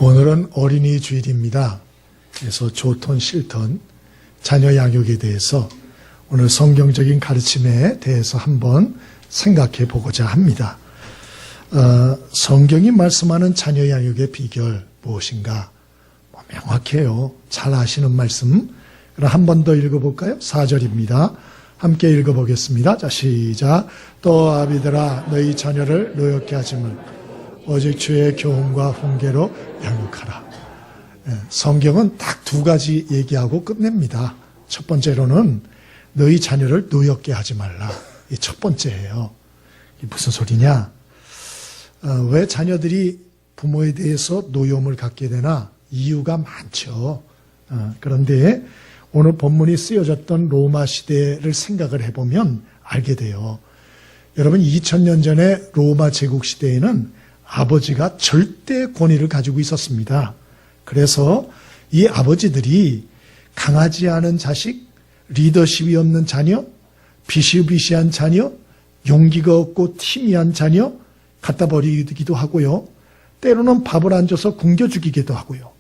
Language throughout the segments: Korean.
오늘은 어린이 주일입니다. 그래서 좋던 싫던 자녀 양육에 대해서 오늘 성경적인 가르침에 대해서 한번 생각해 보고자 합니다. 성경이 말씀하는 자녀 양육의 비결 무엇인가? 명확해요. 잘 아시는 말씀. 그럼 한 번 더 읽어볼까요? 4절입니다. 함께 읽어보겠습니다. 자, 시작. 또 아비들아 너희 자녀를 노엽게 하지 말고 오직 주의 교훈과 훈계로 양육하라. 성경은 딱 두 가지 얘기하고 끝냅니다. 첫 번째로는 너희 자녀를 노엽게 하지 말라. 이 첫 번째예요. 이게 무슨 소리냐? 왜 자녀들이 부모에 대해서 노여움을 갖게 되나? 이유가 많죠. 그런데 오늘 본문이 쓰여졌던 로마 시대를 생각을 해보면 알게 돼요. 여러분 2000년 전에 로마 제국 시대에는 아버지가 절대 권위를 가지고 있었습니다. 그래서 이 아버지들이 강하지 않은 자식, 리더십이 없는 자녀, 비시비시한 자녀, 용기가 없고 티미한 자녀 갖다 버리기도 하고요. 때로는 밥을 안 줘서 굶겨 죽이기도 하고요.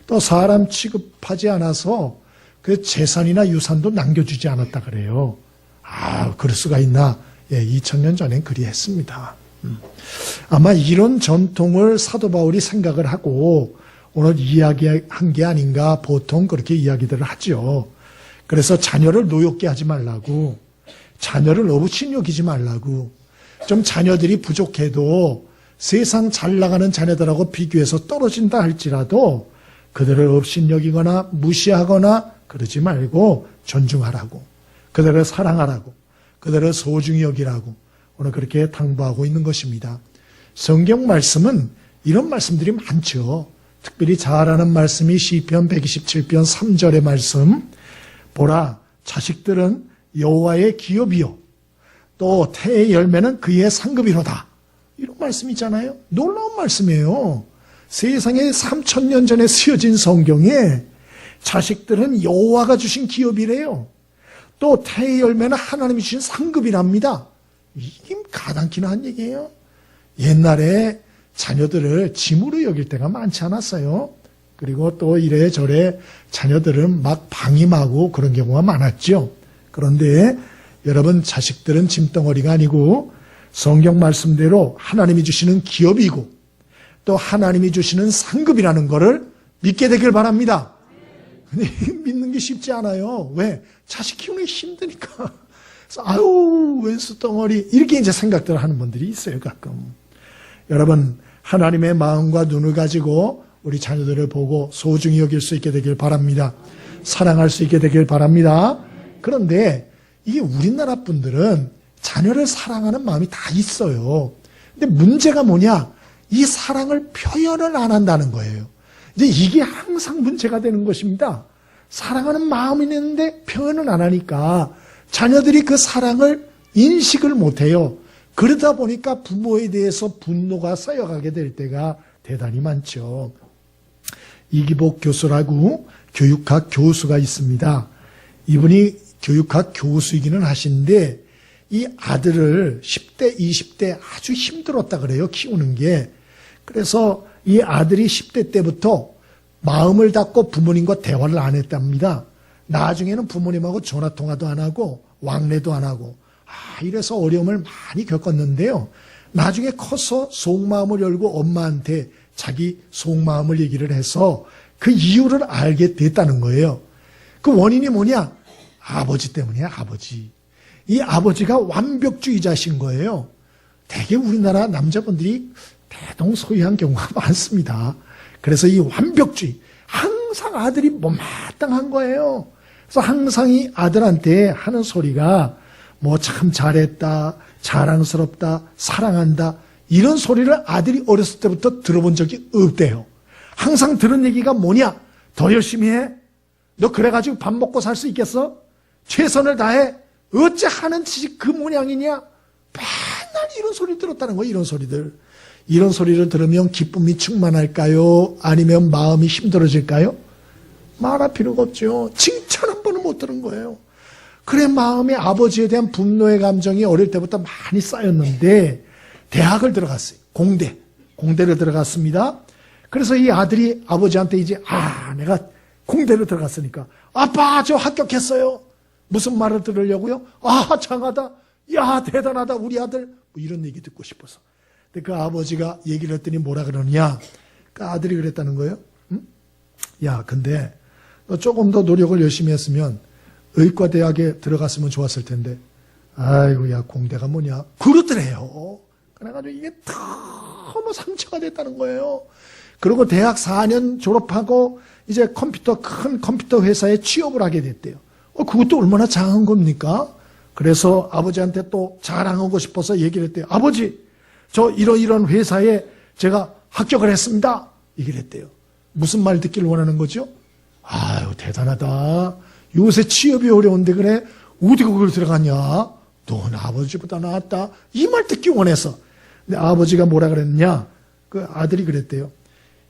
또 사람 취급하지 않아서 그 재산이나 유산도 남겨주지 않았다 그래요. 그럴 수가 있나? 2000년 전엔 그리했습니다. 아마 이런 전통을 사도 바울이 생각을 하고 오늘 이야기한 게 아닌가 보통 그렇게 이야기들을 하죠. 그래서 자녀를 노엽게 하지 말라고, 자녀를 어부신 여기지 말라고, 좀 자녀들이 부족해도 세상 잘 나가는 자녀들하고 비교해서 떨어진다 할지라도 그들을 업신여기거나 무시하거나 그러지 말고 존중하라고, 그들을 사랑하라고, 그들을 소중히 여기라고 오늘 그렇게 당부하고 있는 것입니다. 성경 말씀은 이런 말씀들이 많죠. 특별히 잘 아는 말씀이 시편 127편 3절의 말씀. 보라, 자식들은 여호와의 기업이요 또 태의 열매는 그의 상급이로다. 이런 말씀 있잖아요. 놀라운 말씀이에요. 세상에 3000년 전에 쓰여진 성경에 자식들은 여호와가 주신 기업이래요. 또 태의 열매는 하나님이 주신 상급이랍니다. 이게 가당키나 한 얘기예요. 옛날에 자녀들을 짐으로 여길 때가 많지 않았어요. 그리고 또 이래저래 자녀들은 막 방임하고 그런 경우가 많았죠. 그런데 여러분, 자식들은 짐덩어리가 아니고 성경 말씀대로 하나님이 주시는 기업이고 또 하나님이 주시는 상급이라는 것을 믿게 되길 바랍니다. 근데 믿는 게 쉽지 않아요. 왜? 자식 키우는 게 힘드니까. 아유, 왼수덩어리. 이렇게 이제 생각들을 하는 분들이 있어요, 가끔. 여러분, 하나님의 마음과 눈을 가지고 우리 자녀들을 보고 소중히 여길 수 있게 되길 바랍니다. 사랑할 수 있게 되길 바랍니다. 그런데 이게 우리나라 분들은 자녀를 사랑하는 마음이 다 있어요. 근데 문제가 뭐냐? 이 사랑을 표현을 안 한다는 거예요. 이제 이게 항상 문제가 되는 것입니다. 사랑하는 마음이 있는데 표현을 안 하니까 자녀들이 그 사랑을 인식을 못해요. 그러다 보니까 부모에 대해서 분노가 쌓여가게 될 때가 대단히 많죠. 이기복 교수라고 교육학 교수가 있습니다. 이분이 교육학 교수이기는 하신데 이 아들을 10대, 20대 아주 힘들었다 그래요. 키우는 게. 그래서 이 아들이 10대 때부터 마음을 닫고 부모님과 대화를 안 했답니다. 나중에는 부모님하고 전화통화도 안 하고 왕래도 안 하고 이래서 어려움을 많이 겪었는데요. 나중에 커서 속마음을 열고 엄마한테 자기 속마음을 얘기를 해서 그 이유를 알게 됐다는 거예요. 그 원인이 뭐냐? 아버지 때문이야, 아버지. 이 아버지가 완벽주의자신 거예요. 되게 우리나라 남자분들이 대동소이한 경우가 많습니다. 그래서 이 완벽주의, 항상 아들이 못마땅한 거예요. 그래서 항상 이 아들한테 하는 소리가 뭐 참 잘했다, 자랑스럽다, 사랑한다, 이런 소리를 아들이 어렸을 때부터 들어본 적이 없대요. 항상 들은 얘기가 뭐냐? 더 열심히 해? 너 그래가지고 밥 먹고 살 수 있겠어? 최선을 다해? 어째 하는 짓이 그 모양이냐? 맨날 이런 소리 들었다는 거예요. 이런 소리들. 이런 소리를 들으면 기쁨이 충만할까요? 아니면 마음이 힘들어질까요? 말할 필요가 없죠. 칭찬 한 번은 못 들은 거예요. 그래, 마음에 아버지에 대한 분노의 감정이 어릴 때부터 많이 쌓였는데 대학을 들어갔어요. 공대를 들어갔습니다. 그래서 이 아들이 아버지한테 이제 내가 공대로 들어갔으니까 아빠 저 합격했어요. 무슨 말을 들으려고요? 장하다. 야 대단하다 우리 아들. 뭐 이런 얘기 듣고 싶어서. 근데 그 아버지가 얘기를 했더니 뭐라 그러느냐. 그 아들이 그랬다는 거예요. 응? 야 근데 너 조금 더 노력을 열심히 했으면 의과대학에 들어갔으면 좋았을 텐데 아이고 야 공대가 뭐냐. 그러더래요. 그래가지고 이게 너무 상처가 됐다는 거예요. 그리고 대학 4년 졸업하고 이제 큰 컴퓨터 회사에 취업을 하게 됐대요. 그것도 얼마나 장한 겁니까? 그래서 아버지한테 또 자랑하고 싶어서 얘기를 했대요. 아버지, 저 이런 회사에 제가 합격을 했습니다. 얘기를 했대요. 무슨 말 듣기를 원하는 거죠? 아유, 대단하다. 요새 취업이 어려운데 그래? 어디 그걸 들어갔냐? 넌 아버지보다 낫다. 이 말 듣기 원해서. 근데 아버지가 뭐라 그랬냐? 그 아들이 그랬대요.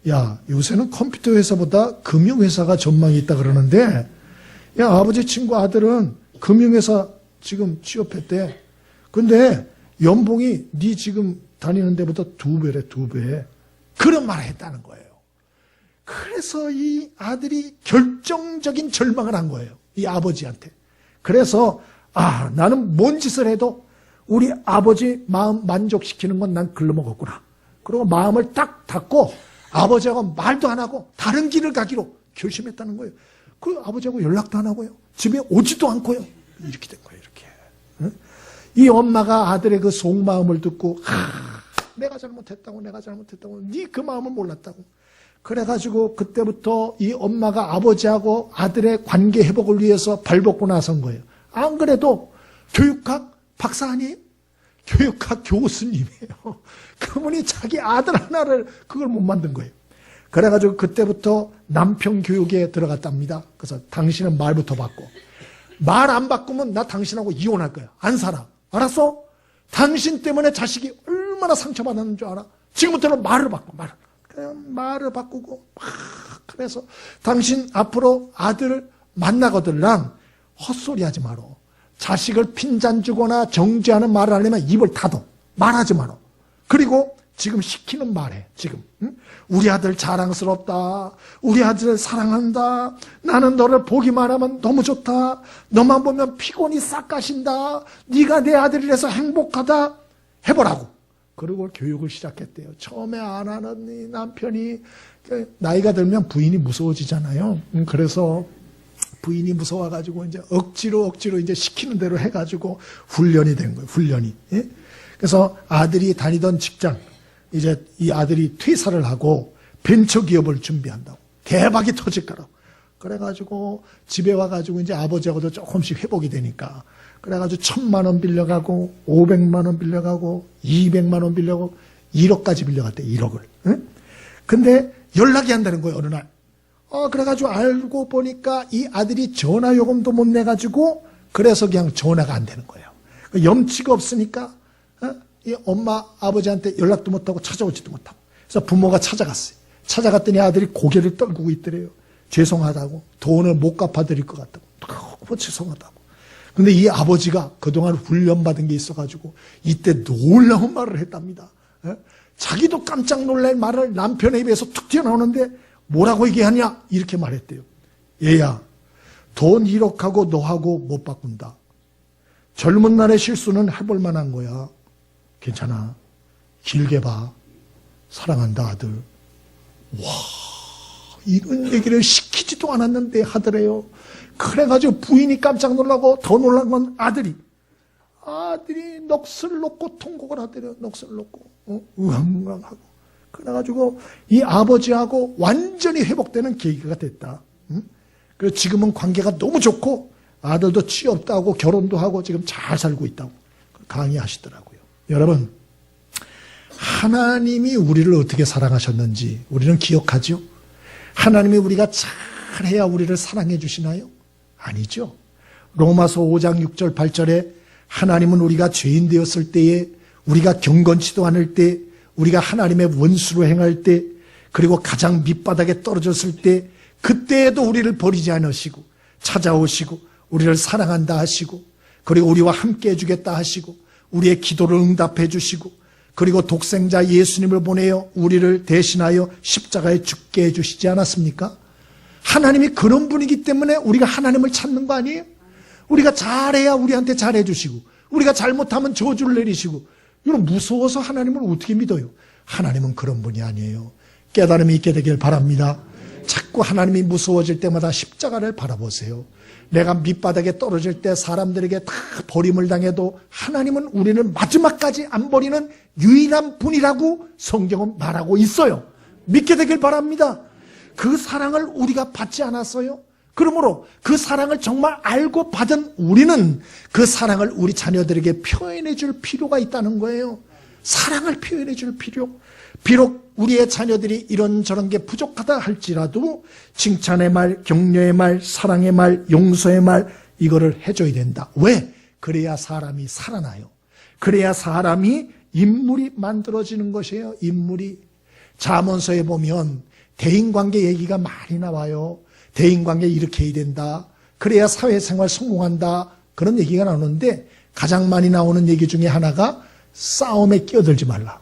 야, 요새는 컴퓨터 회사보다 금융회사가 전망이 있다 그러는데, 야, 아버지 친구 아들은 금융회사 지금 취업했대. 근데 연봉이 네 지금 다니는 데보다 2배래, 2배. 그런 말을 했다는 거예요. 그래서 이 아들이 결정적인 절망을 한 거예요. 이 아버지한테. 그래서, 나는 뭔 짓을 해도 우리 아버지 마음 만족시키는 건 난 글러먹었구나. 그리고 마음을 딱 닫고 아버지하고 말도 안 하고 다른 길을 가기로 결심했다는 거예요. 그 아버지하고 연락도 안 하고요. 집에 오지도 않고요. 이렇게 된 거예요, 이렇게. 응? 이 엄마가 아들의 그 속마음을 듣고, 내가 잘못했다고, 네 그 마음을 몰랐다고. 그래가지고 그때부터 이 엄마가 아버지하고 아들의 관계 회복을 위해서 발벗고 나선 거예요. 안 그래도 교육학 박사 아니에요? 교육학 교수님이에요. 그분이 자기 아들 하나를 그걸 못 만든 거예요. 그래가지고 그때부터 남편 교육에 들어갔답니다. 그래서 당신은 말부터 바꿔. 말 안 바꾸면 나 당신하고 이혼할 거야. 안 살아. 알았어? 당신 때문에 자식이 얼마나 상처받았는 줄 알아? 지금부터는 말을 바꿔. 그냥 말을 바꾸고 그래서 당신 앞으로 아들 만나거들랑 헛소리 하지 마라. 자식을 핀잔 주거나 정죄하는 말을 하려면 입을 닫어. 말하지 마라. 그리고 지금 시키는 말해. 지금 우리 아들 자랑스럽다. 우리 아들을 사랑한다. 나는 너를 보기만 하면 너무 좋다. 너만 보면 피곤이 싹 가신다. 네가 내 아들이라서 행복하다. 해보라고. 그리고 교육을 시작했대요. 처음에 안 하는 이 남편이 나이가 들면 부인이 무서워지잖아요. 그래서 부인이 무서워가지고 이제 억지로 이제 시키는 대로 해가지고 훈련이 된 거예요. 훈련이. 예? 그래서 아들이 다니던 직장, 이제 이 아들이 퇴사를 하고 벤처기업을 준비한다고. 대박이 터질 거라고. 그래가지고 집에 와가지고 이제 아버지하고도 조금씩 회복이 되니까. 그래가지고 1,000만 원 빌려가고, 500만 원 빌려가고, 200만 원 빌려가고, 1억까지 빌려갔대, 1억을. 응? 근데 연락이 안 되는 거예요, 어느 날. 그래가지고 알고 보니까 이 아들이 전화 요금도 못 내가지고, 그래서 그냥 전화가 안 되는 거예요. 염치가 없으니까, 이 엄마, 아버지한테 연락도 못하고 찾아오지도 못하고. 그래서 부모가 찾아갔어요. 찾아갔더니 아들이 고개를 떨구고 있더래요. 죄송하다고. 돈을 못 갚아드릴 것 같다고. 너무 죄송하다고. 근데 이 아버지가 그동안 훈련받은 게 있어가지고 이때 놀라운 말을 했답니다. 자기도 깜짝 놀랄 말을 남편의 입에서 툭 튀어나오는데 뭐라고 얘기하냐? 이렇게 말했대요. 얘야, 돈 1억하고 너하고 못 바꾼다. 젊은 날의 실수는 해볼 만한 거야. 괜찮아. 길게 봐. 사랑한다, 아들. 와, 이런 얘기를 시키지도 않았는데 하더래요. 그래가지고 부인이 깜짝 놀라고 더 놀란 건 아들이 넋을 놓고 통곡을 하더래요. 넋을 놓고 우왕우왕하고. 그래가지고 이 아버지하고 완전히 회복되는 계기가 됐다. 그래서 지금은 관계가 너무 좋고 아들도 취업도 하고 결혼도 하고 지금 잘 살고 있다고 강의하시더라고요. 여러분, 하나님이 우리를 어떻게 사랑하셨는지 우리는 기억하죠? 하나님이 우리가 잘해야 우리를 사랑해 주시나요? 아니죠. 로마서 5장 6절 8절에 하나님은 우리가 죄인 되었을 때에, 우리가 경건치도 않을 때, 우리가 하나님의 원수로 행할 때, 그리고 가장 밑바닥에 떨어졌을 때, 그때에도 우리를 버리지 않으시고 찾아오시고 우리를 사랑한다 하시고, 그리고 우리와 함께 해주겠다 하시고 우리의 기도를 응답해 주시고, 그리고 독생자 예수님을 보내어 우리를 대신하여 십자가에 죽게 해주시지 않았습니까? 하나님이 그런 분이기 때문에 우리가 하나님을 찾는 거 아니에요? 우리가 잘해야 우리한테 잘해주시고, 우리가 잘못하면 저주를 내리시고, 이건 무서워서 하나님을 어떻게 믿어요? 하나님은 그런 분이 아니에요. 깨달음이 있게 되길 바랍니다. 자꾸 하나님이 무서워질 때마다 십자가를 바라보세요. 내가 밑바닥에 떨어질 때 사람들에게 다 버림을 당해도 하나님은 우리를 마지막까지 안 버리는 유일한 분이라고 성경은 말하고 있어요. 믿게 되길 바랍니다. 그 사랑을 우리가 받지 않았어요? 그러므로 그 사랑을 정말 알고 받은 우리는 그 사랑을 우리 자녀들에게 표현해 줄 필요가 있다는 거예요. 사랑을 표현해 줄 필요. 비록 우리의 자녀들이 이런저런 게 부족하다 할지라도 칭찬의 말, 격려의 말, 사랑의 말, 용서의 말, 이거를 해줘야 된다. 왜? 그래야 사람이 살아나요. 그래야 사람이 인물이 만들어지는 것이에요. 인물이. 잠언서에 보면 대인관계 얘기가 많이 나와요. 대인관계 이렇게 해야 된다. 그래야 사회생활 성공한다. 그런 얘기가 나오는데 가장 많이 나오는 얘기 중에 하나가 싸움에 끼어들지 말라.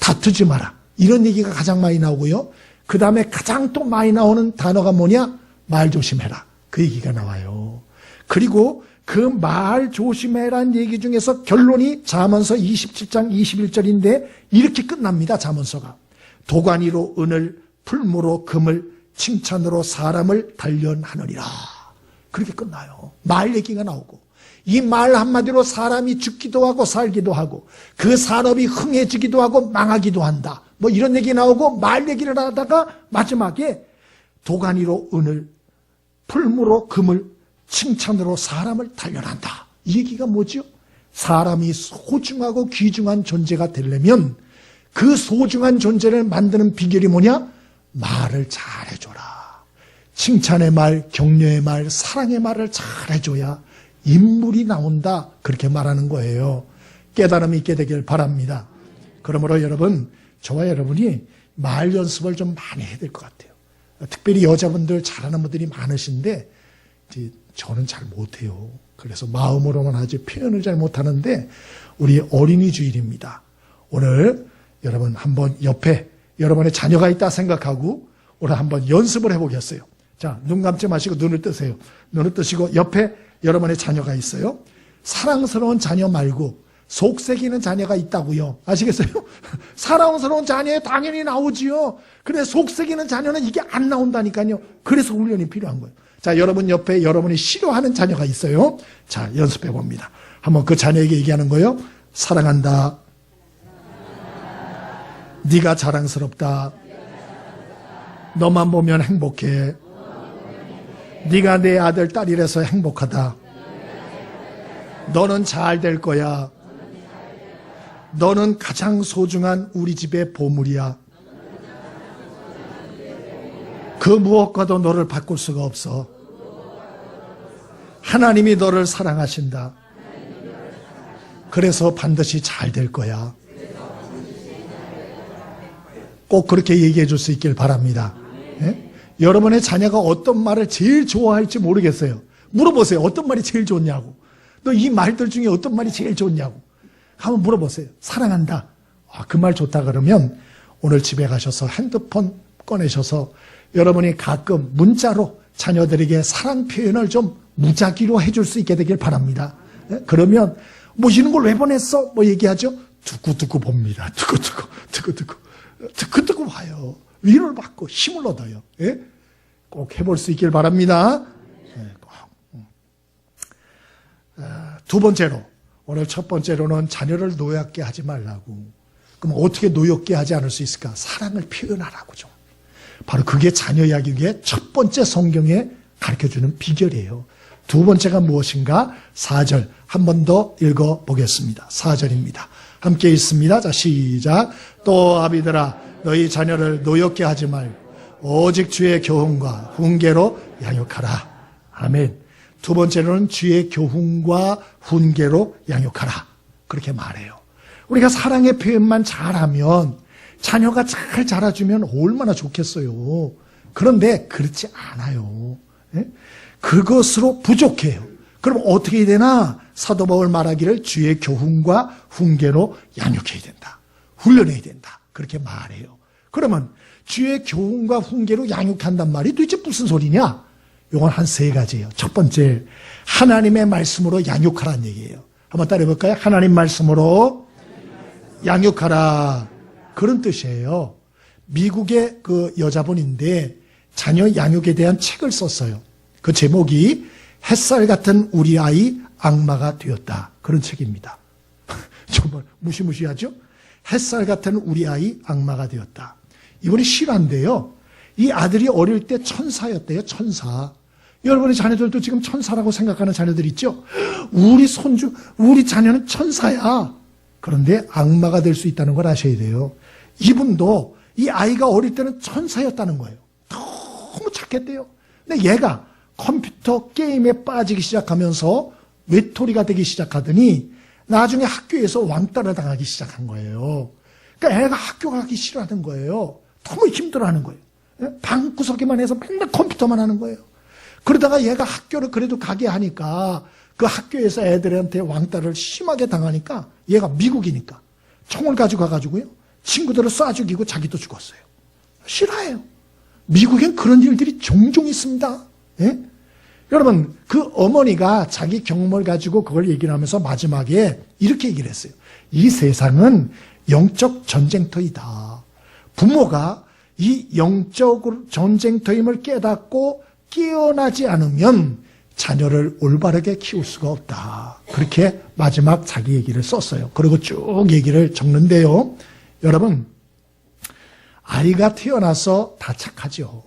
다투지 마라. 이런 얘기가 가장 많이 나오고요. 그 다음에 가장 또 많이 나오는 단어가 뭐냐? 말 조심해라. 그 얘기가 나와요. 그리고 그 말 조심해라는 얘기 중에서 결론이 잠언서 27장 21절인데 이렇게 끝납니다. 잠언서가. 도가니로 은을, 풀무로 금을, 칭찬으로 사람을 단련하느니라. 그렇게 끝나요. 말 얘기가 나오고. 이 말 한마디로 사람이 죽기도 하고 살기도 하고 그 산업이 흥해지기도 하고 망하기도 한다. 뭐 이런 얘기 나오고 말 얘기를 하다가 마지막에 도가니로 은을, 풀무로 금을, 칭찬으로 사람을 단련한다. 이 얘기가 뭐죠? 사람이 소중하고 귀중한 존재가 되려면 그 소중한 존재를 만드는 비결이 뭐냐? 말을 잘해줘라. 칭찬의 말, 격려의 말, 사랑의 말을 잘해줘야 인물이 나온다. 그렇게 말하는 거예요. 깨달음이 있게 되길 바랍니다. 그러므로 여러분, 저와 여러분이 말 연습을 좀 많이 해야 될 것 같아요. 특별히 여자분들 잘하는 분들이 많으신데 저는 잘 못해요. 그래서 마음으로만 하지 표현을 잘 못하는데 우리 어린이 주일입니다. 오늘 여러분 한번 옆에 여러분의 자녀가 있다 생각하고 오늘 한번 연습을 해보겠어요. 자, 눈 감지 마시고 눈을 뜨세요. 눈을 뜨시고 옆에 여러분의 자녀가 있어요. 사랑스러운 자녀 말고 속색이는 자녀가 있다고요. 아시겠어요? 사랑스러운 자녀에 당연히 나오지요. 근데 속색이는 자녀는 이게 안 나온다니까요. 그래서 훈련이 필요한 거예요. 자, 여러분 옆에 여러분이 싫어하는 자녀가 있어요. 자, 연습해 봅니다. 한번 그 자녀에게 얘기하는 거예요. 사랑한다. 네가 자랑스럽다. 너만 보면 행복해. 네가 내 아들 딸이라서 행복하다. 너는 잘 될 거야. 너는 가장 소중한 우리 집의 보물이야. 그 무엇과도 너를 바꿀 수가 없어. 하나님이 너를 사랑하신다. 그래서 반드시 잘 될 거야. 꼭 그렇게 얘기해 줄 수 있길 바랍니다. 예? 여러분의 자녀가 어떤 말을 제일 좋아할지 모르겠어요. 물어보세요. 어떤 말이 제일 좋냐고. 너 이 말들 중에 어떤 말이 제일 좋냐고. 한번 물어보세요. 사랑한다. 그 말 좋다 그러면 오늘 집에 가셔서 핸드폰 꺼내셔서 여러분이 가끔 문자로 자녀들에게 사랑 표현을 좀 무작위로 해줄 수 있게 되길 바랍니다. 예? 그러면 뭐 이런 걸 왜 보냈어? 뭐 얘기하죠? 두고두고 봅니다. 두고두고 봐요. 위로를 받고 힘을 얻어요. 예? 꼭 해볼 수 있길 바랍니다. 예, 꼭. 두 번째로, 오늘 첫 번째로는 자녀를 노엽게 하지 말라고. 그럼 어떻게 노엽게 하지 않을 수 있을까? 사랑을 표현하라고 좀. 바로 그게 자녀 이야기의 첫 번째 성경에 가르쳐주는 비결이에요. 두 번째가 무엇인가? 4절 한 번 더 읽어보겠습니다. 4절입니다. 함께 읽습니다. 자, 시작. 또 아비들아 너희 자녀를 노엽게 하지 말고 오직 주의 교훈과 훈계로 양육하라. 아멘. 두 번째로는 주의 교훈과 훈계로 양육하라. 그렇게 말해요. 우리가 사랑의 표현만 잘하면 자녀가 잘 자라주면 얼마나 좋겠어요. 그런데 그렇지 않아요. 예? 그것으로 부족해요. 그럼 어떻게 해야 되나? 사도 바울 말하기를 주의 교훈과 훈계로 양육해야 된다. 훈련해야 된다. 그렇게 말해요. 그러면 주의 교훈과 훈계로 양육한단 말이 도대체 무슨 소리냐? 이건 한 세 가지예요. 첫 번째, 하나님의 말씀으로 양육하라는 얘기예요. 한번 따라해볼까요? 하나님 말씀으로 양육하라. 그런 뜻이에요. 미국의 그 여자분인데 자녀 양육에 대한 책을 썼어요. 그 제목이 햇살 같은 우리 아이 악마가 되었다. 그런 책입니다. 정말 무시무시하죠? 햇살 같은 우리 아이 악마가 되었다. 이분이 실화인데요. 이 아들이 어릴 때 천사였대요. 천사. 여러분의 자녀들도 지금 천사라고 생각하는 자녀들 있죠? 우리 손주, 우리 자녀는 천사야. 그런데 악마가 될 수 있다는 걸 아셔야 돼요. 이분도 이 아이가 어릴 때는 천사였다는 거예요. 너무 착했대요. 근데 얘가 컴퓨터 게임에 빠지기 시작하면서 외톨이가 되기 시작하더니 나중에 학교에서 왕따를 당하기 시작한 거예요. 그러니까 애가 학교 가기 싫어하는 거예요. 너무 힘들어하는 거예요. 방구석에만 해서 맨날 컴퓨터만 하는 거예요. 그러다가 얘가 학교를 그래도 가게 하니까 그 학교에서 애들한테 왕따를 심하게 당하니까 얘가 미국이니까 총을 가지고 가가지고요. 친구들을 쏴 죽이고 자기도 죽었어요. 싫어해요. 미국엔 그런 일들이 종종 있습니다. 예? 여러분, 그 어머니가 자기 경험을 가지고 그걸 얘기를 하면서 마지막에 이렇게 얘기를 했어요. 이 세상은 영적 전쟁터이다. 부모가 이 영적 전쟁터임을 깨닫고 깨어나지 않으면 자녀를 올바르게 키울 수가 없다. 그렇게 마지막 자기 얘기를 썼어요. 그리고 쭉 얘기를 적는데요. 여러분, 아이가 태어나서 다 착하죠.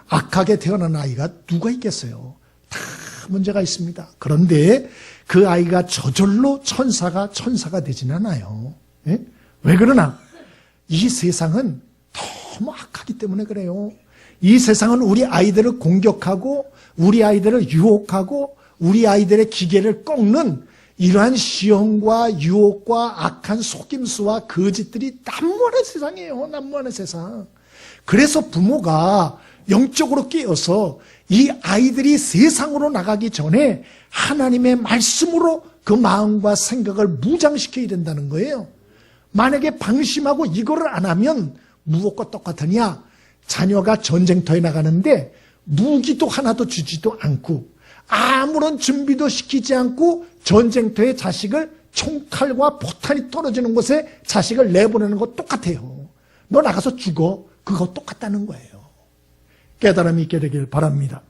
악하게 태어난 아이가 누가 있겠어요? 다 문제가 있습니다. 그런데 그 아이가 저절로 천사가 되진 않아요. 예? 왜 그러나? 이 세상은 너무 악하기 때문에 그래요. 이 세상은 우리 아이들을 공격하고 우리 아이들을 유혹하고 우리 아이들의 기계를 꺾는 이러한 시험과 유혹과 악한 속임수와 거짓들이 난무하는 세상이에요. 난무하는 세상. 그래서 부모가 영적으로 깨어서 이 아이들이 세상으로 나가기 전에 하나님의 말씀으로 그 마음과 생각을 무장시켜야 된다는 거예요. 만약에 방심하고 이거를 안 하면 무엇과 똑같으냐? 자녀가 전쟁터에 나가는데 무기도 하나도 주지도 않고 아무런 준비도 시키지 않고 전쟁터에 자식을 총칼과 포탄이 떨어지는 곳에 자식을 내보내는 거 똑같아요. 너 나가서 죽어. 그거 똑같다는 거예요. 깨달음이 있게 되길 바랍니다.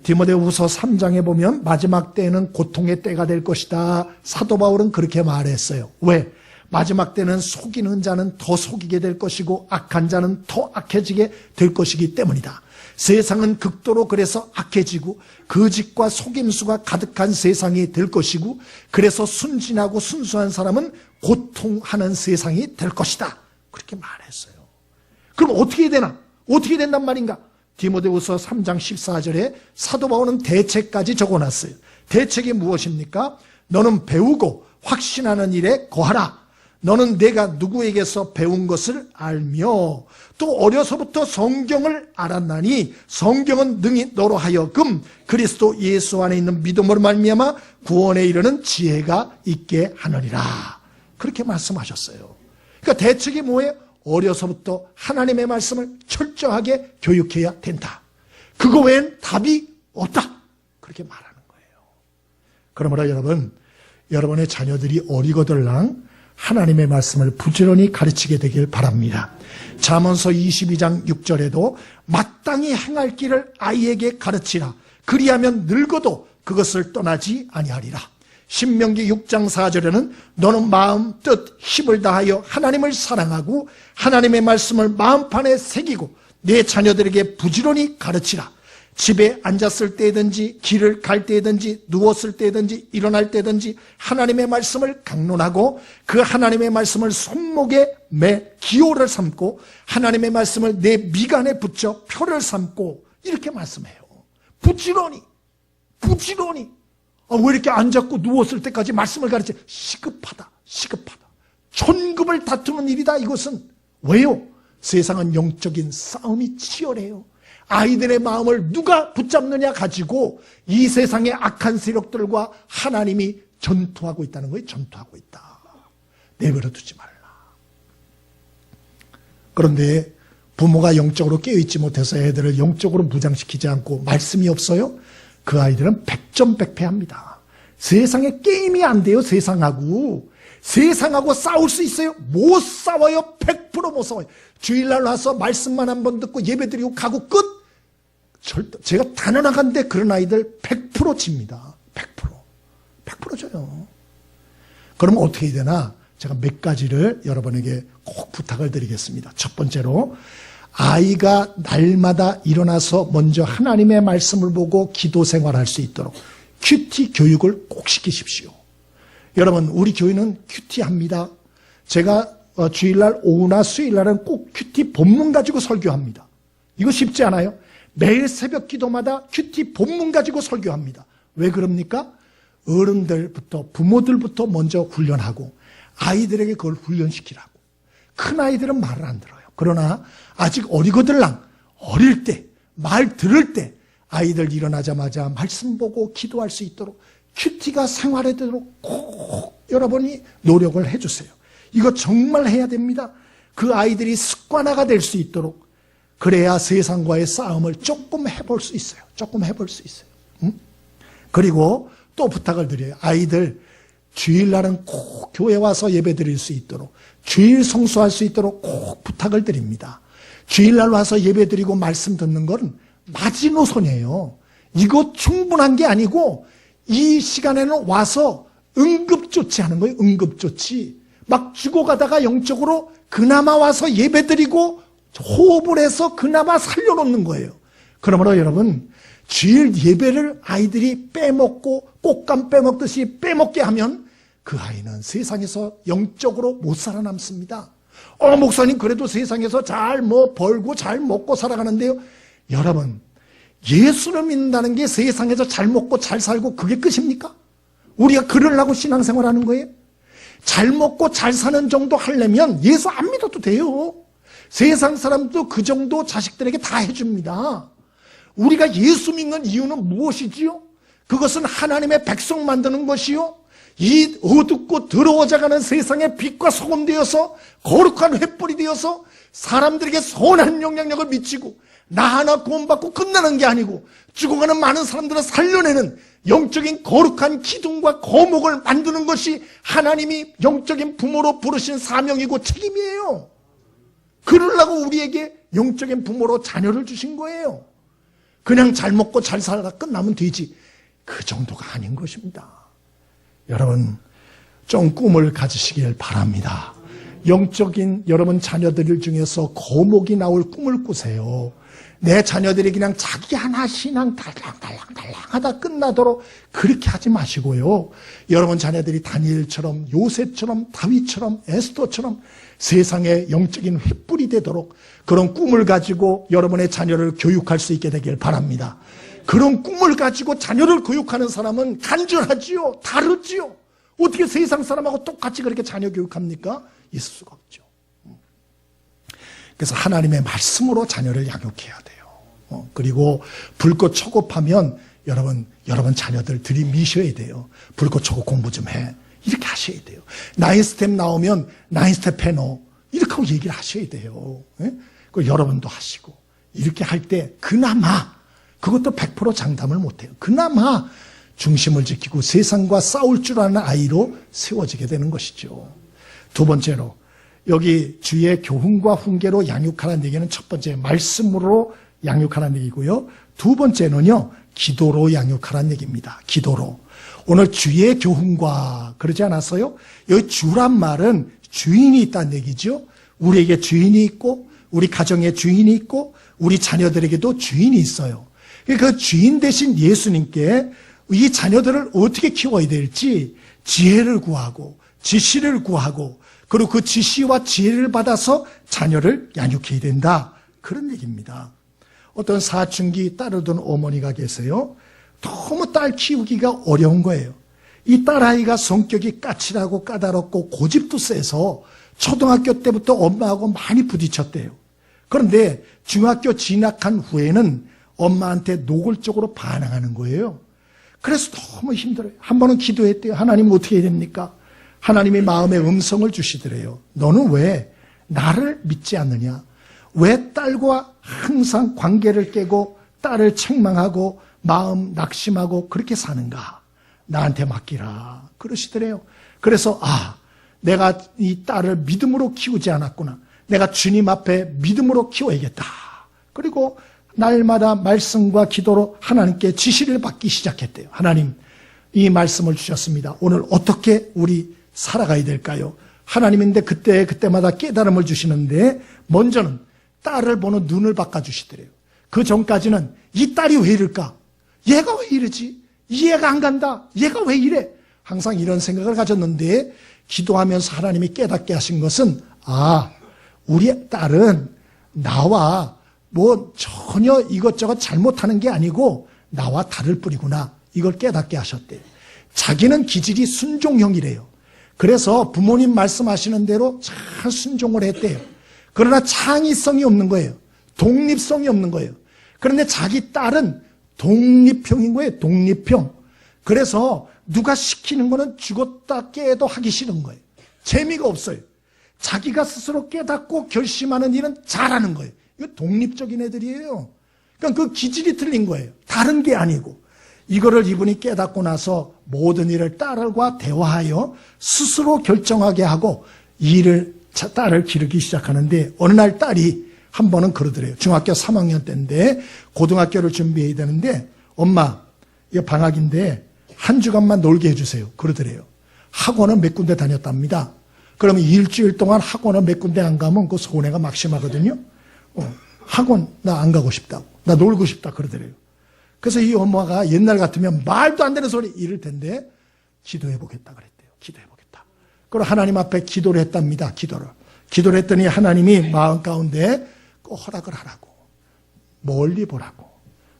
디모데후서 3장에 보면 마지막 때에는 고통의 때가 될 것이다. 사도 바울은 그렇게 말했어요. 왜? 마지막 때는 속이는 자는 더 속이게 될 것이고 악한 자는 더 악해지게 될 것이기 때문이다. 세상은 극도로 그래서 악해지고 거짓과 속임수가 가득한 세상이 될 것이고 그래서 순진하고 순수한 사람은 고통하는 세상이 될 것이다. 그렇게 말했어요. 그럼 어떻게 되나? 어떻게 된단 말인가? 디모데후서 3장 14절에 사도 바울은 대책까지 적어놨어요. 대책이 무엇입니까? 너는 배우고 확신하는 일에 거하라. 너는 내가 누구에게서 배운 것을 알며 또 어려서부터 성경을 알았나니 성경은 능히 너로 하여금 그리스도 예수 안에 있는 믿음으로 말미암아 구원에 이르는 지혜가 있게 하느니라. 그렇게 말씀하셨어요. 그러니까 대책이 뭐예요? 어려서부터 하나님의 말씀을 철저하게 교육해야 된다. 그거 외엔 답이 없다. 그렇게 말하는 거예요. 그러므로 여러분의 자녀들이 어리거들랑 하나님의 말씀을 부지런히 가르치게 되길 바랍니다. 잠언서 22장 6절에도 마땅히 행할 길을 아이에게 가르치라. 그리하면 늙어도 그것을 떠나지 아니하리라. 신명기 6장 4절에는 너는 마음, 뜻, 힘을 다하여 하나님을 사랑하고 하나님의 말씀을 마음판에 새기고 내 자녀들에게 부지런히 가르치라. 집에 앉았을 때든지 길을 갈 때든지 누웠을 때든지 일어날 때든지 하나님의 말씀을 강론하고 그 하나님의 말씀을 손목에 매 기호를 삼고 하나님의 말씀을 내 미간에 붙여 표를 삼고 이렇게 말씀해요. 부지런히 왜 이렇게 앉았고 누웠을 때까지 말씀을 가르쳐? 시급하다. 천급을 다투는 일이다. 이것은 왜요? 세상은 영적인 싸움이 치열해요. 아이들의 마음을 누가 붙잡느냐 가지고 이 세상의 악한 세력들과 하나님이 전투하고 있다는 거예요. 전투하고 있다. 내버려 두지 말라. 그런데 부모가 영적으로 깨어있지 못해서 애들을 영적으로 무장시키지 않고 말씀이 없어요? 그 아이들은 백전백패합니다. 세상에 게임이 안 돼요. 세상하고 싸울 수 있어요? 못 싸워요. 100% 못 싸워요. 주일날 와서 말씀만 한번 듣고 예배드리고 가고 끝. 제가 단언하건대 그런 아이들 100% 집니다. 100% 져요. 그러면 어떻게 해야 되나? 제가 몇 가지를 여러분에게 꼭 부탁을 드리겠습니다. 첫 번째로, 아이가 날마다 일어나서 먼저 하나님의 말씀을 보고 기도 생활할 수 있도록 큐티 교육을 꼭 시키십시오. 여러분, 우리 교회는 큐티 합니다. 제가 주일날 오후나 수요일날은 꼭 큐티 본문 가지고 설교합니다. 이거 쉽지 않아요? 매일 새벽 기도마다 큐티 본문 가지고 설교합니다. 왜 그럽니까? 어른들부터, 부모들부터 먼저 훈련하고 아이들에게 그걸 훈련시키라고. 큰 아이들은 말을 안 들어요. 그러나 아직 어리거들랑 어릴 때, 말 들을 때 아이들 일어나자마자 말씀 보고 기도할 수 있도록 큐티가 생활화되도록 꼭 여러분이 노력을 해주세요. 이거 정말 해야 됩니다. 그 아이들이 습관화가 될 수 있도록. 그래야 세상과의 싸움을 조금 해볼 수 있어요. 그리고 또 부탁을 드려요. 아이들 주일날은 꼭 교회 와서 예배 드릴 수 있도록, 주일 성수할 수 있도록 꼭 부탁을 드립니다. 주일날 와서 예배 드리고 말씀 듣는 건 마지노선이에요. 이거 충분한 게 아니고 이 시간에는 와서 응급조치하는 거예요. 응급조치. 막 죽어가다가 영적으로 그나마 와서 예배 드리고 호흡을 해서 그나마 살려놓는 거예요. 그러므로 여러분, 주일 예배를 아이들이 빼먹고 꽃감 빼먹듯이 빼먹게 하면 그 아이는 세상에서 영적으로 못 살아남습니다. 목사님 그래도 세상에서 잘 벌고 잘 먹고 살아가는데요. 여러분, 예수를 믿는다는 게 세상에서 잘 먹고 잘 살고 그게 끝입니까? 우리가 그러려고 신앙생활하는 거예요? 잘 먹고 잘 사는 정도 하려면 예수 안 믿어도 돼요. 세상 사람도 그 정도 자식들에게 다 해줍니다. 우리가 예수 믿는 이유는 무엇이지요? 그것은 하나님의 백성 만드는 것이요, 이 어둡고 더러워져가는 세상에 빛과 소금 되어서 거룩한 횃불이 되어서 사람들에게 선한 영향력을 미치고 나 하나 구원받고 끝나는 게 아니고 죽어가는 많은 사람들을 살려내는 영적인 거룩한 기둥과 거목을 만드는 것이 하나님이 영적인 부모로 부르신 사명이고 책임이에요. 그러려고 우리에게 영적인 부모로 자녀를 주신 거예요. 그냥 잘 먹고 잘 살다 끝나면 되지, 그 정도가 아닌 것입니다. 여러분, 좀 꿈을 가지시길 바랍니다. 영적인 여러분 자녀들 중에서 거목이 나올 꿈을 꾸세요. 내 자녀들이 그냥 자기 하나 신앙 달랑하다 끝나도록 그렇게 하지 마시고요. 여러분 자녀들이 다니엘처럼, 요셉처럼, 다윗처럼, 에스더처럼 세상에 영적인 횃불이 되도록 그런 꿈을 가지고 여러분의 자녀를 교육할 수 있게 되길 바랍니다. 그런 꿈을 가지고 자녀를 교육하는 사람은 간절하지요. 다르지요. 어떻게 세상 사람하고 똑같이 그렇게 자녀 교육합니까? 있을 수가 없죠. 그래서 하나님의 말씀으로 자녀를 양육해야 돼요. 그리고 불꽃 초급하면 여러분 자녀들 들이미셔야 돼요. 불꽃 초급 공부 좀 해. 이렇게 하셔야 돼요. 9스텝 나오면 9스텝 해놓. 이렇게 하고 얘기를 하셔야 돼요. 그 여러분도 하시고. 이렇게 할 때 그나마, 그것도 100% 장담을 못해요. 그나마 중심을 지키고 세상과 싸울 줄 아는 아이로 세워지게 되는 것이죠. 두 번째로, 여기 주의 교훈과 훈계로 양육하라는 얘기는 첫 번째 말씀으로 양육하라는 얘기고요. 두 번째는요, 기도로 양육하라는 얘기입니다. 기도로. 오늘 주의 교훈과 그러지 않았어요? 여기 주란 말은 주인이 있다는 얘기죠. 우리에게 주인이 있고 우리 가정에 주인이 있고 우리 자녀들에게도 주인이 있어요. 그 주인 대신 예수님께 이 자녀들을 어떻게 키워야 될지 지혜를 구하고 지시를 구하고 그리고 그 지시와 지혜를 받아서 자녀를 양육해야 된다. 그런 얘기입니다. 어떤 사춘기 딸을 둔 어머니가 계세요. 너무 딸 키우기가 어려운 거예요. 이 딸아이가 성격이 까칠하고 까다롭고 고집도 세서 초등학교 때부터 엄마하고 많이 부딪혔대요. 그런데 중학교 진학한 후에는 엄마한테 노골적으로 반항하는 거예요. 그래서 너무 힘들어요. 한 번은 기도했대요. 하나님 어떻게 해야 됩니까? 하나님이 마음의 음성을 주시더래요. 너는 왜 나를 믿지 않느냐? 왜 딸과 항상 관계를 깨고 딸을 책망하고 마음 낙심하고 그렇게 사는가? 나한테 맡기라. 그러시더래요. 그래서 내가 이 딸을 믿음으로 키우지 않았구나. 내가 주님 앞에 믿음으로 키워야겠다. 그리고 날마다 말씀과 기도로 하나님께 지시를 받기 시작했대요. 하나님, 이 말씀을 주셨습니다. 오늘 어떻게 우리 살아가야 될까요? 하나님인데 그때마다 깨달음을 주시는데 먼저는 딸을 보는 눈을 바꿔주시더래요. 그 전까지는 이 딸이 왜 이럴까? 얘가 왜 이러지? 이해가 안 간다. 얘가 왜 이래? 항상 이런 생각을 가졌는데 기도하면서 하나님이 깨닫게 하신 것은 우리 딸은 나와 전혀 이것저것 잘못하는 게 아니고 나와 다를 뿐이구나. 이걸 깨닫게 하셨대요. 자기는 기질이 순종형이래요. 그래서 부모님 말씀하시는 대로 잘 순종을 했대요. 그러나 창의성이 없는 거예요. 독립성이 없는 거예요. 그런데 자기 딸은 독립형인 거예요. 독립형. 그래서 누가 시키는 거는 죽었다 깨도 하기 싫은 거예요. 재미가 없어요. 자기가 스스로 깨닫고 결심하는 일은 잘하는 거예요. 이거 독립적인 애들이에요. 그러니까 그 기질이 틀린 거예요. 다른 게 아니고. 이거를 이분이 깨닫고 나서 모든 일을 딸과 대화하여 스스로 결정하게 하고 딸을 기르기 시작하는데 어느 날 딸이 한 번은 그러더래요. 중학교 3학년 때인데 고등학교를 준비해야 되는데 엄마, 이거 방학인데 한 주간만 놀게 해주세요. 그러더래요. 학원은 몇 군데 다녔답니다. 그러면 일주일 동안 학원을 몇 군데 안 가면 그 손해가 막심하거든요. 학원 나 안 가고 싶다고. 나 놀고 싶다 그러더래요. 그래서 이 엄마가 옛날 같으면 말도 안 되는 소리 이럴 텐데 기도해보겠다 그랬대요. 기도해보겠다. 그리고 하나님 앞에 기도를 했답니다. 기도를 했더니 하나님이 마음 가운데 꼭 허락을 하라고. 멀리 보라고.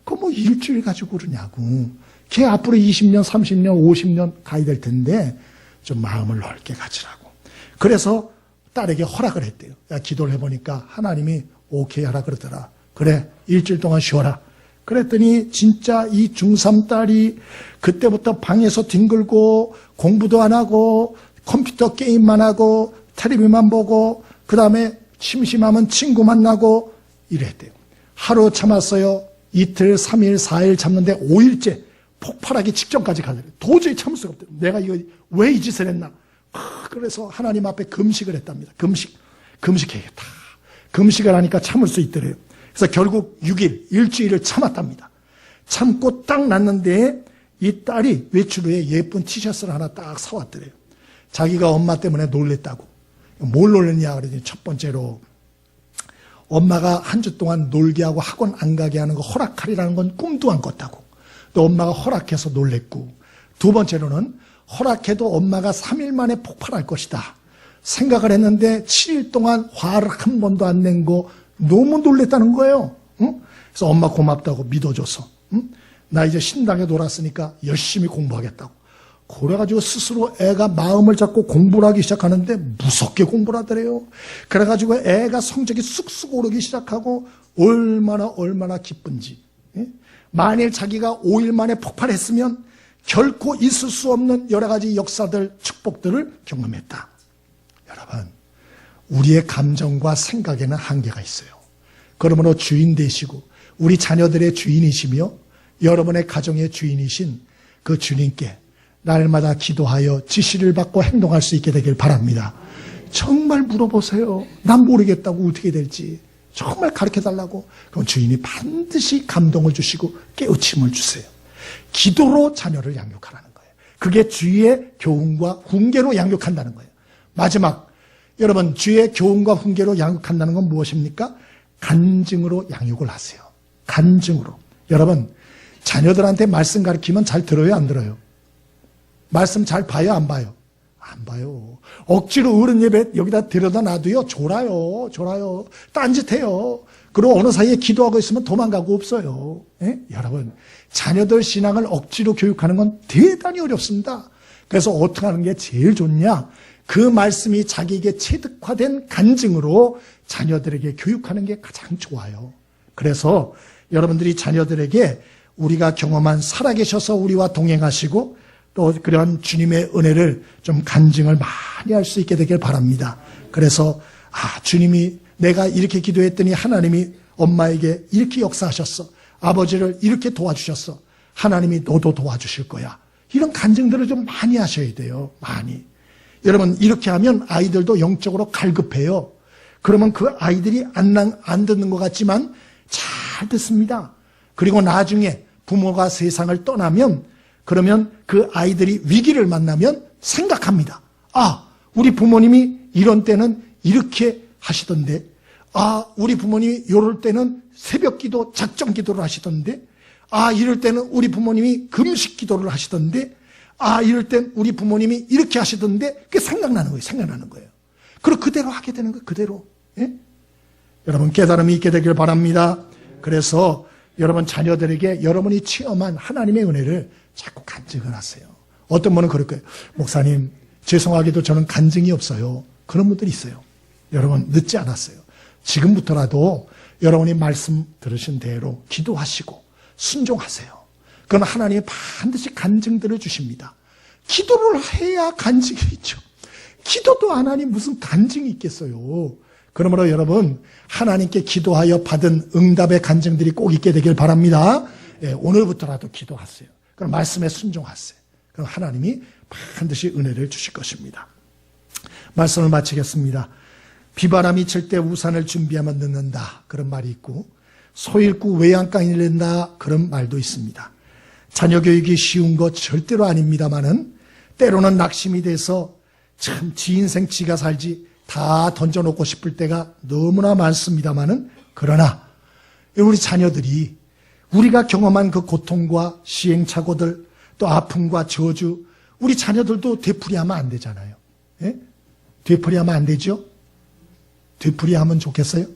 그거 일주일 가지고 그러냐고. 걔 앞으로 20년, 30년, 50년 가야 될 텐데 좀 마음을 넓게 가지라고. 그래서 딸에게 허락을 했대요. 기도를 해보니까 하나님이 오케이 하라 그러더라. 그래, 일주일 동안 쉬어라. 그랬더니 진짜 이 중3 딸이 그때부터 방에서 뒹굴고 공부도 안 하고 컴퓨터 게임만 하고 텔레비만 보고 그 다음에 심심하면 친구 만나고 이랬대요. 하루 참았어요. 이틀, 3일, 4일 참는데 5일째 폭발하기 직전까지 가더래요. 도저히 참을 수가 없대요. 내가 이거 왜 이 짓을 했나. 그래서 하나님 앞에 금식을 했답니다. 금식해야겠다. 금식을 하니까 참을 수 있더래요. 그래서 결국 6일, 일주일을 참았답니다. 참고 딱 났는데 이 딸이 외출 후에 예쁜 티셔츠를 하나 딱 사왔더래요. 자기가 엄마 때문에 놀랬다고. 뭘 놀랬냐 그러더니 첫 번째로 엄마가 한 주 동안 놀게 하고 학원 안 가게 하는 거 허락하리라는 건 꿈도 안 꿨다고. 또 엄마가 허락해서 놀랬고, 두 번째로는 허락해도 엄마가 3일 만에 폭발할 것이다 생각을 했는데 7일 동안 화를 한 번도 안 낸 거 너무 놀랬다는 거예요. 응? 그래서 엄마 고맙다고 믿어줘서 나 이제 신당에 돌았으니까 열심히 공부하겠다고. 그래가지고 스스로 애가 마음을 잡고 공부를 하기 시작하는데 무섭게 공부를 하더래요. 그래가지고 애가 성적이 쑥쑥 오르기 시작하고 얼마나 기쁜지. 만일 자기가 5일 만에 폭발했으면 결코 있을 수 없는 여러 가지 역사들, 축복들을 경험했다. 여러분, 우리의 감정과 생각에는 한계가 있어요. 그러므로 주인 되시고 우리 자녀들의 주인이시며 여러분의 가정의 주인이신 그 주님께 날마다 기도하여 지시를 받고 행동할 수 있게 되길 바랍니다. 정말 물어보세요. 난 모르겠다고 어떻게 될지. 정말 가르쳐달라고. 그럼 주인이 반드시 감동을 주시고 깨우침을 주세요. 기도로 자녀를 양육하라는 거예요. 그게 주의 교훈과 훈계로 양육한다는 거예요. 마지막, 여러분, 주의 교훈과 훈계로 양육한다는 건 무엇입니까? 간증으로 양육을 하세요. 간증으로. 여러분, 자녀들한테 말씀 가르치면 잘 들어요, 안 들어요? 말씀 잘 봐요, 안 봐요? 안 봐요. 억지로 어른 예배 여기다 데려다 놔도요, 졸아요. 딴짓해요. 그리고 어느 사이에 기도하고 있으면 도망가고 없어요. 예? 여러분, 자녀들 신앙을 억지로 교육하는 건 대단히 어렵습니다. 그래서 어떻게 하는 게 제일 좋냐? 그 말씀이 자기에게 체득화된 간증으로 자녀들에게 교육하는 게 가장 좋아요. 그래서 여러분들이 자녀들에게 우리가 경험한 살아계셔서 우리와 동행하시고 또 그런 주님의 은혜를 좀 간증을 많이 할 수 있게 되길 바랍니다. 그래서 주님이 내가 이렇게 기도했더니 하나님이 엄마에게 이렇게 역사하셨어. 아버지를 이렇게 도와주셨어. 하나님이 너도 도와주실 거야. 이런 간증들을 좀 많이 하셔야 돼요. 많이. 여러분, 이렇게 하면 아이들도 영적으로 갈급해요. 그러면 그 아이들이 안 듣는 것 같지만 잘 듣습니다. 그리고 나중에 부모가 세상을 떠나면 그러면 그 아이들이 위기를 만나면 생각합니다. 우리 부모님이 이런 때는 이렇게 하시던데, 우리 부모님이 이럴 때는 새벽 기도, 작정 기도를 하시던데, 이럴 때는 우리 부모님이 금식 기도를 하시던데, 이럴 땐 우리 부모님이 이렇게 하시던데, 그게 생각나는 거예요. 그리고 그대로 하게 되는 거예요, 그대로. 예? 여러분, 깨달음이 있게 되길 바랍니다. 그래서 여러분 자녀들에게 여러분이 체험한 하나님의 은혜를 자꾸 간증을 하세요. 어떤 분은 그럴 거예요. 목사님, 죄송하게도 저는 간증이 없어요. 그런 분들이 있어요. 여러분, 늦지 않았어요. 지금부터라도 여러분이 말씀 들으신 대로 기도하시고 순종하세요. 그건 하나님이 반드시 간증들을 주십니다. 기도를 해야 간증이 있죠. 기도도 안 하니 무슨 간증이 있겠어요. 그러므로 여러분, 하나님께 기도하여 받은 응답의 간증들이 꼭 있게 되길 바랍니다. 오늘부터라도 기도하세요. 그럼 말씀에 순종하세요. 그럼 하나님이 반드시 은혜를 주실 것입니다. 말씀을 마치겠습니다. 비바람이 칠 때 우산을 준비하면 늦는다. 그런 말이 있고, 소 잃고 외양간이 된다. 그런 말도 있습니다. 자녀 교육이 쉬운 것 절대로 아닙니다만은 때로는 낙심이 돼서 참 지 인생 지가 살지 다 던져놓고 싶을 때가 너무나 많습니다만은, 그러나 우리 자녀들이 우리가 경험한 그 고통과 시행착오들, 또 아픔과 저주, 우리 자녀들도 되풀이하면 안 되잖아요. 예? 되풀이하면 안 되죠? 되풀이하면 좋겠어요?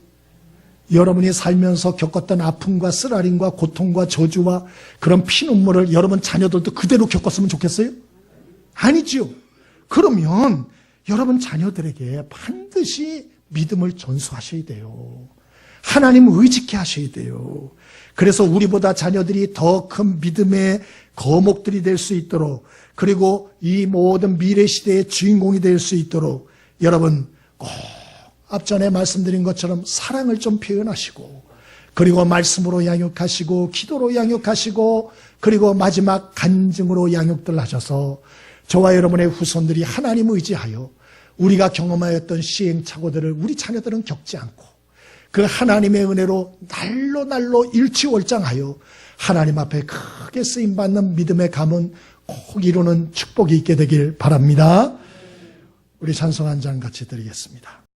여러분이 살면서 겪었던 아픔과 쓰라림과 고통과 저주와 그런 피눈물을 여러분 자녀들도 그대로 겪었으면 좋겠어요? 아니죠. 그러면 여러분 자녀들에게 반드시 믿음을 전수하셔야 돼요. 하나님을 의지케 하셔야 돼요. 그래서 우리보다 자녀들이 더 큰 믿음의 거목들이 될 수 있도록, 그리고 이 모든 미래 시대의 주인공이 될 수 있도록 여러분 꼭 앞전에 말씀드린 것처럼 사랑을 좀 표현하시고, 그리고 말씀으로 양육하시고, 기도로 양육하시고, 그리고 마지막 간증으로 양육들 하셔서 저와 여러분의 후손들이 하나님을 의지하여 우리가 경험하였던 시행착오들을 우리 자녀들은 겪지 않고 그 하나님의 은혜로 날로 일취월장하여 하나님 앞에 크게 쓰임받는 믿음의 가문 꼭 이루는 축복이 있게 되길 바랍니다. 우리 찬송 한 장 같이 드리겠습니다.